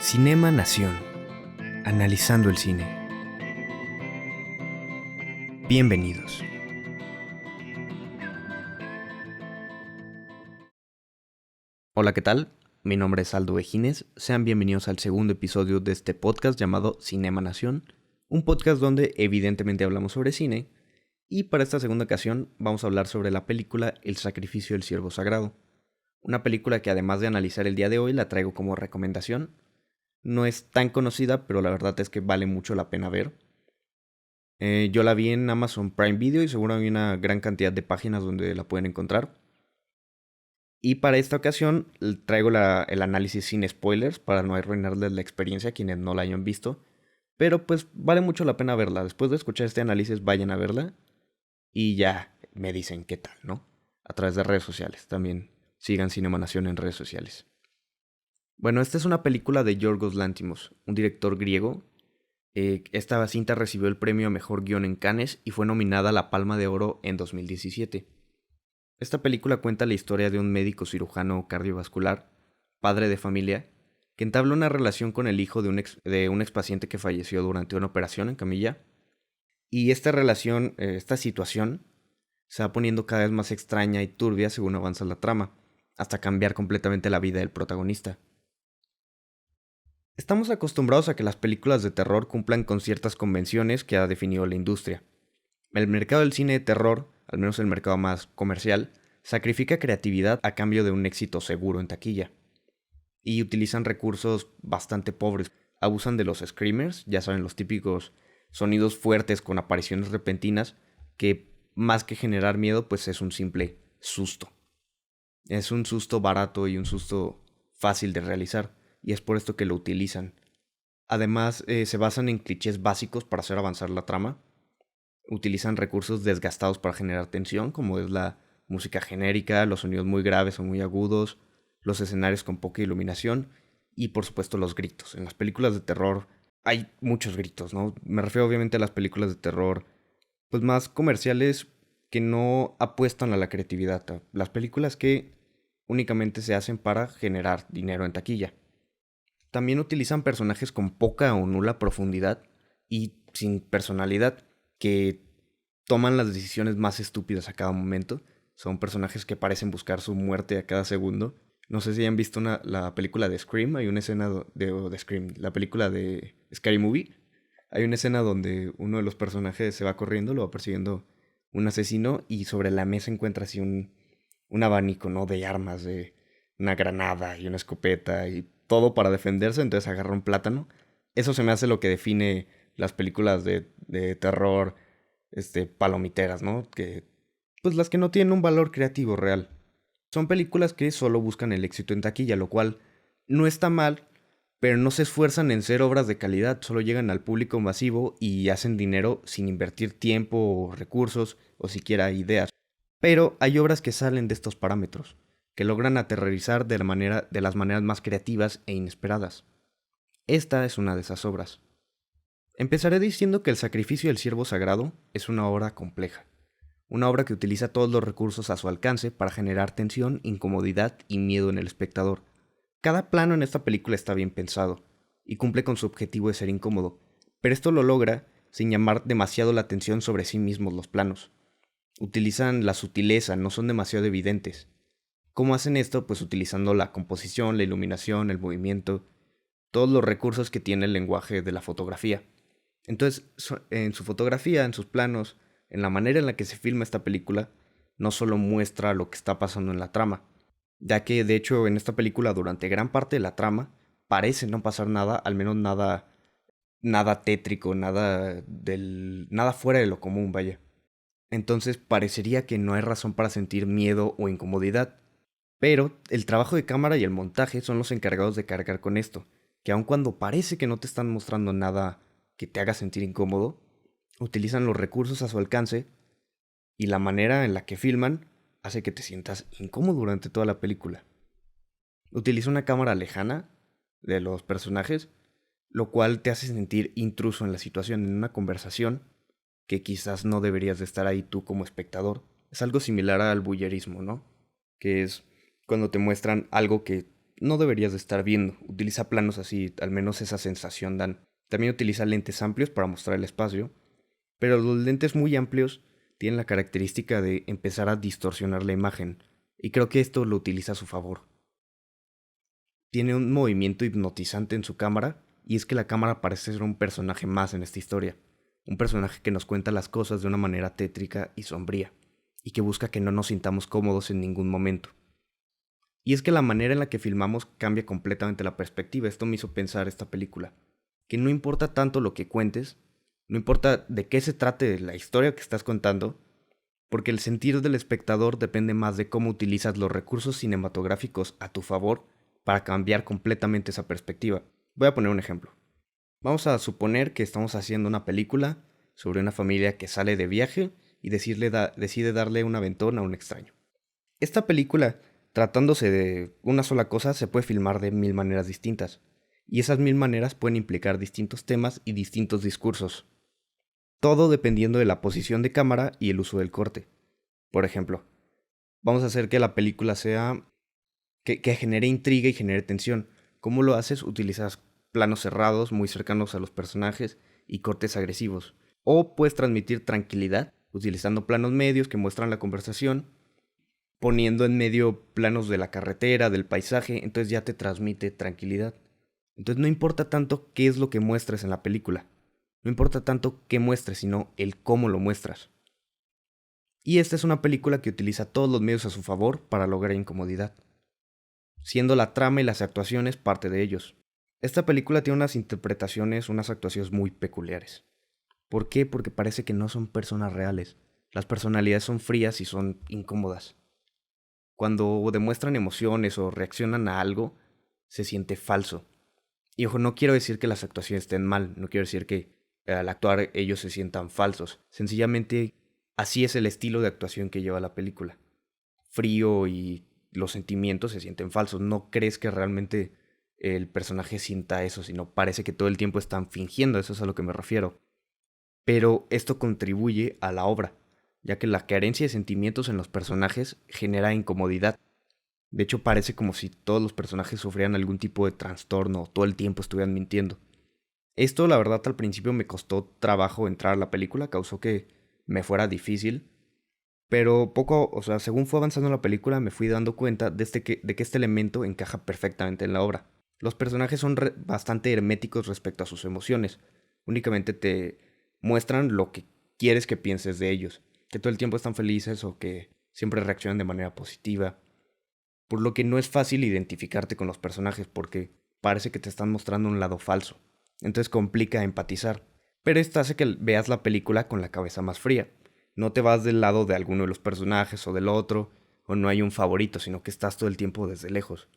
Cinema Nación, analizando el cine. Bienvenidos. Hola, ¿qué tal? Mi nombre es Aldo Ejines. Sean bienvenidos al segundo episodio de este podcast llamado Cinema Nación, un podcast donde evidentemente hablamos sobre cine, y para esta segunda ocasión vamos a hablar sobre la película El sacrificio del ciervo sagrado, una película que además de analizar el día de hoy la traigo como recomendación. No es tan conocida, pero la verdad es que vale mucho la pena ver. Yo la vi en Amazon Prime Video y seguro hay una gran cantidad de páginas donde la pueden encontrar. Y para esta ocasión traigo el análisis sin spoilers para no arruinarles la experiencia a quienes no la hayan visto. Pero pues vale mucho la pena verla. Después de escuchar este análisis vayan a verla y ya me dicen qué tal, ¿no? A través de redes sociales. También sigan Cinema Nación en redes sociales. Bueno, esta es una película de Yorgos Lanthimos, un director griego. Esta cinta recibió el premio a Mejor Guión en Cannes y fue nominada a la Palma de Oro en 2017. Esta película cuenta la historia de un médico cirujano cardiovascular, padre de familia, que entabla una relación con el hijo de un expaciente que falleció durante una operación en camilla. Y esta relación, esta situación, se va poniendo cada vez más extraña y turbia según avanza la trama, hasta cambiar completamente la vida del protagonista. Estamos acostumbrados a que las películas de terror cumplan con ciertas convenciones que ha definido la industria. El mercado del cine de terror, al menos el mercado más comercial, sacrifica creatividad a cambio de un éxito seguro en taquilla. Y utilizan recursos bastante pobres. Abusan de los screamers, ya saben, los típicos sonidos fuertes con apariciones repentinas, que más que generar miedo, pues es un simple susto. Es un susto barato y un susto fácil de realizar, y es por esto que lo utilizan. Además, se basan en clichés básicos para hacer avanzar la trama. Utilizan recursos desgastados para generar tensión, como es la música genérica, los sonidos muy graves o muy agudos, los escenarios con poca iluminación y por supuesto los gritos. En las películas de terror hay muchos gritos, ¿no? Me refiero obviamente a las películas de terror pues más comerciales que no apuestan a la creatividad. Las películas que únicamente se hacen para generar dinero en taquilla. También utilizan personajes con poca o nula profundidad y sin personalidad, que toman las decisiones más estúpidas a cada momento. Son personajes que parecen buscar su muerte a cada segundo. No sé si hayan visto la película de Scream. Hay una escena de Scream, la película de Scary Movie. Hay una escena donde uno de los personajes se va corriendo, lo va persiguiendo un asesino y sobre la mesa encuentra así un abanico, ¿no? De armas, de una granada y una escopeta y todo para defenderse, entonces agarra un plátano. Eso se me hace lo que define las películas de terror, palomiteras, ¿no? Que, pues las que no tienen un valor creativo real. Son películas que solo buscan el éxito en taquilla, lo cual no está mal, pero no se esfuerzan en ser obras de calidad, solo llegan al público masivo y hacen dinero sin invertir tiempo o recursos o siquiera ideas. Pero hay obras que salen de estos parámetros, que logran aterrorizar de las maneras más creativas e inesperadas. Esta es una de esas obras. Empezaré diciendo que El sacrificio del ciervo sagrado es una obra compleja, una obra que utiliza todos los recursos a su alcance para generar tensión, incomodidad y miedo en el espectador. Cada plano en esta película está bien pensado y cumple con su objetivo de ser incómodo, pero esto lo logra sin llamar demasiado la atención sobre sí mismos los planos. Utilizan la sutileza, no son demasiado evidentes. ¿Cómo hacen esto? Pues utilizando la composición, la iluminación, el movimiento, todos los recursos que tiene el lenguaje de la fotografía. Entonces, en su fotografía, en sus planos, en la manera en la que se filma esta película, no solo muestra lo que está pasando en la trama, ya que de hecho en esta película durante gran parte de la trama parece no pasar nada, al menos nada tétrico, nada fuera de lo común, vaya. Entonces parecería que no hay razón para sentir miedo o incomodidad, pero el trabajo de cámara y el montaje son los encargados de cargar con esto, que aun cuando parece que no te están mostrando nada que te haga sentir incómodo, utilizan los recursos a su alcance y la manera en la que filman hace que te sientas incómodo durante toda la película. Utiliza una cámara lejana de los personajes, lo cual te hace sentir intruso en la situación, en una conversación que quizás no deberías de estar ahí tú como espectador. Es algo similar al voyeurismo, ¿no? Que es cuando te muestran algo que no deberías de estar viendo. Utiliza planos así, al menos esa sensación dan. También utiliza lentes amplios para mostrar el espacio, pero los lentes muy amplios tienen la característica de empezar a distorsionar la imagen, y creo que esto lo utiliza a su favor. Tiene un movimiento hipnotizante en su cámara, y es que la cámara parece ser un personaje más en esta historia, un personaje que nos cuenta las cosas de una manera tétrica y sombría, y que busca que no nos sintamos cómodos en ningún momento. Y es que la manera en la que filmamos cambia completamente la perspectiva. Esto me hizo pensar esta película, que no importa tanto lo que cuentes, no importa de qué se trate la historia que estás contando, porque el sentir del espectador depende más de cómo utilizas los recursos cinematográficos a tu favor para cambiar completamente esa perspectiva. Voy a poner un ejemplo. Vamos a suponer que estamos haciendo una película sobre una familia que sale de viaje y decide darle un aventón a un extraño. Esta película, tratándose de una sola cosa, se puede filmar de 1000 maneras distintas, y esas 1000 maneras pueden implicar distintos temas y distintos discursos, todo dependiendo de la posición de cámara y el uso del corte. Por ejemplo, vamos a hacer que la película sea que genere intriga y genere tensión. ¿Cómo lo haces? Utilizas planos cerrados, muy cercanos a los personajes y cortes agresivos. O puedes transmitir tranquilidad utilizando planos medios que muestran la conversación, poniendo en medio planos de la carretera, del paisaje, entonces ya te transmite tranquilidad. Entonces no importa tanto qué es lo que muestres en la película, no importa tanto qué muestres, sino el cómo lo muestras. Y esta es una película que utiliza todos los medios a su favor para lograr incomodidad, siendo la trama y las actuaciones parte de ellos. Esta película tiene unas interpretaciones, unas actuaciones muy peculiares. ¿Por qué? Porque parece que no son personas reales. Las personalidades son frías y son incómodas. Cuando demuestran emociones o reaccionan a algo, se siente falso. Y ojo, no quiero decir que las actuaciones estén mal, no quiero decir que al actuar ellos se sientan falsos. Sencillamente, así es el estilo de actuación que lleva la película. Frío y los sentimientos se sienten falsos. No crees que realmente el personaje sienta eso, sino parece que todo el tiempo están fingiendo, eso es a lo que me refiero. Pero esto contribuye a la obra, ya que la carencia de sentimientos en los personajes genera incomodidad. De hecho, parece como si todos los personajes sufrieran algún tipo de trastorno o todo el tiempo estuvieran mintiendo. Esto, la verdad, al principio me costó trabajo entrar a la película, causó que me fuera difícil, pero según fue avanzando la película, me fui dando cuenta de que este elemento encaja perfectamente en la obra. Los personajes son bastante herméticos respecto a sus emociones. Únicamente te muestran lo que quieres que pienses de ellos, que todo el tiempo están felices o que siempre reaccionan de manera positiva. Por lo que no es fácil identificarte con los personajes porque parece que te están mostrando un lado falso. Entonces complica empatizar. Pero esto hace que veas la película con la cabeza más fría. No te vas del lado de alguno de los personajes o del otro, o no hay un favorito, sino que estás todo el tiempo desde lejos.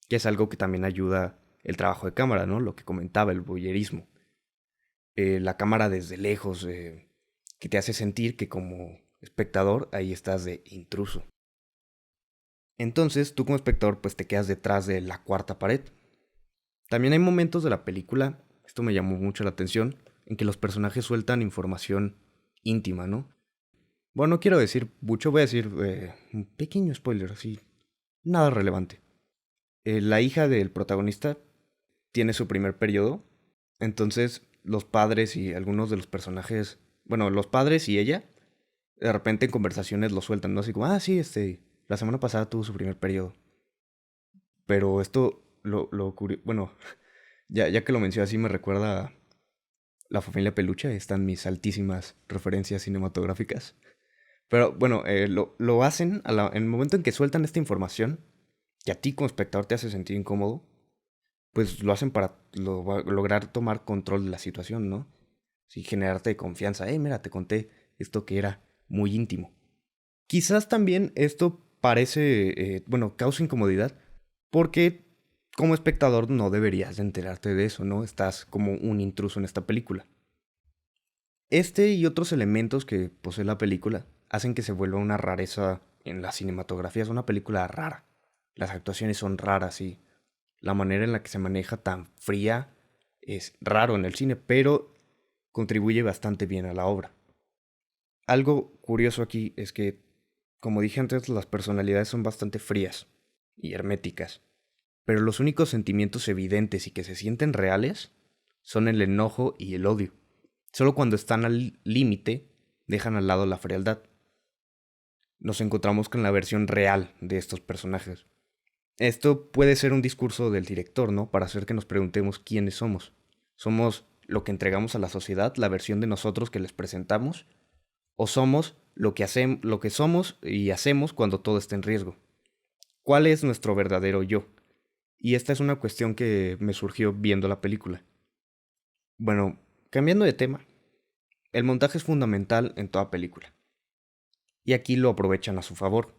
Que es algo que también ayuda el trabajo de cámara, ¿no? Lo que comentaba, el voyerismo. La cámara desde lejos, que te hace sentir que como espectador ahí estás de intruso. Entonces tú como espectador pues te quedas detrás de la cuarta pared. También hay momentos de la película, esto me llamó mucho la atención, en que los personajes sueltan información íntima, ¿no? Bueno, no quiero decir mucho, voy a decir un pequeño spoiler, así, nada relevante. La hija del protagonista tiene su primer periodo, entonces los padres y algunos de los personajes, bueno, los padres y ella, de repente en conversaciones lo sueltan, ¿no? Así como, ah, sí, la semana pasada tuvo su primer periodo. Pero esto, bueno, ya que lo mencioné así, me recuerda a la familia Peluche, están mis altísimas referencias cinematográficas. Pero bueno, lo hacen en el momento en que sueltan esta información, que a ti como espectador te hace sentir incómodo, pues lo hacen para lograr tomar control de la situación, ¿no? Sí, generarte confianza. Mira, te conté esto que era muy íntimo. Quizás también esto causa incomodidad, porque como espectador no deberías de enterarte de eso, ¿no? Estás como un intruso en esta película. Este y otros elementos que posee la película hacen que se vuelva una rareza en la cinematografía. Es una película rara. Las actuaciones son raras y la manera en la que se maneja tan fría es raro en el cine, pero contribuye bastante bien a la obra. Algo curioso aquí es que, como dije antes, las personalidades son bastante frías y herméticas. pero los únicos sentimientos evidentes y que se sienten reales son el enojo y el odio. Solo cuando están al límite dejan al lado la frialdad. Nos encontramos con la versión real de estos personajes. Esto puede ser un discurso del director, ¿no? Para hacer que nos preguntemos quiénes somos. ¿Somos lo que entregamos a la sociedad, la versión de nosotros que les presentamos? ¿O somos lo que somos y hacemos cuando todo está en riesgo? ¿Cuál es nuestro verdadero yo? Y esta es una cuestión que me surgió viendo la película. Bueno, cambiando de tema, el montaje es fundamental en toda película. Y aquí lo aprovechan a su favor.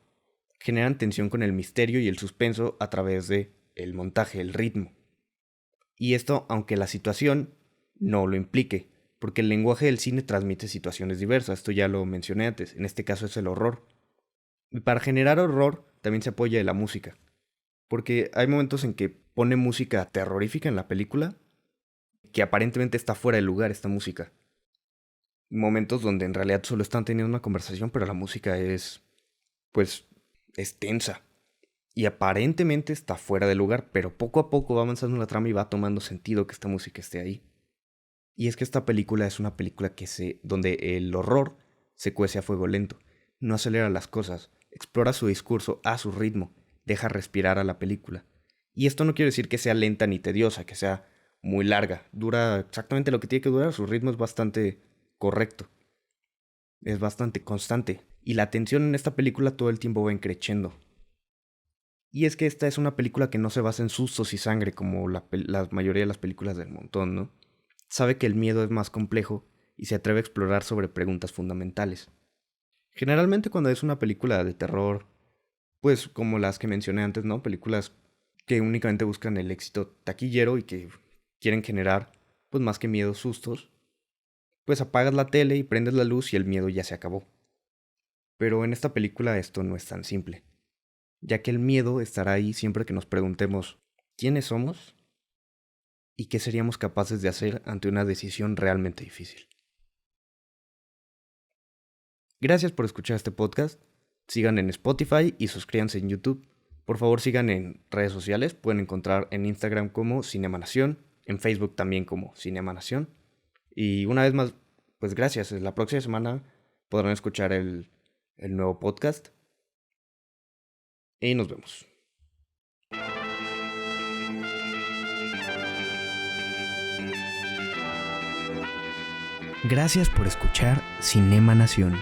Generan tensión con el misterio y el suspenso a través de el montaje, el ritmo. Y esto aunque la situación no lo implique, porque el lenguaje del cine transmite situaciones diversas, esto ya lo mencioné antes, en este caso es el horror. Y para generar horror también se apoya de la música, porque hay momentos en que pone música terrorífica en la película, que aparentemente está fuera de lugar esta música. Momentos donde en realidad solo están teniendo una conversación, pero la música es tensa. Y aparentemente está fuera de lugar, pero poco a poco va avanzando la trama y va tomando sentido que esta música esté ahí. Y es que esta película es una película donde el horror se cuece a fuego lento. No acelera las cosas, explora su discurso a su ritmo, deja respirar a la película. Y esto no quiere decir que sea lenta ni tediosa, que sea muy larga. Dura exactamente lo que tiene que durar, su ritmo es bastante correcto. Es bastante constante. Y la tensión en esta película todo el tiempo va increciendo. Y es que esta es una película que no se basa en sustos y sangre como la mayoría de las películas del montón, ¿no? Sabe que el miedo es más complejo y se atreve a explorar sobre preguntas fundamentales. Generalmente cuando es una película de terror, pues como las que mencioné antes, ¿no? Películas que únicamente buscan el éxito taquillero y que quieren generar, pues más que miedo, sustos, pues apagas la tele y prendes la luz y el miedo ya se acabó. Pero en esta película esto no es tan simple, ya que el miedo estará ahí siempre que nos preguntemos ¿quiénes somos? ¿Y qué seríamos capaces de hacer ante una decisión realmente difícil? Gracias por escuchar este podcast. Sigan en Spotify y suscríbanse en YouTube. Por favor, sigan en redes sociales. Pueden encontrar en Instagram como Cinema Nación, en Facebook también como Cinema Nación. Y una vez más, pues gracias. La próxima semana podrán escuchar el nuevo podcast. Y nos vemos. Gracias por escuchar Cinema Nación.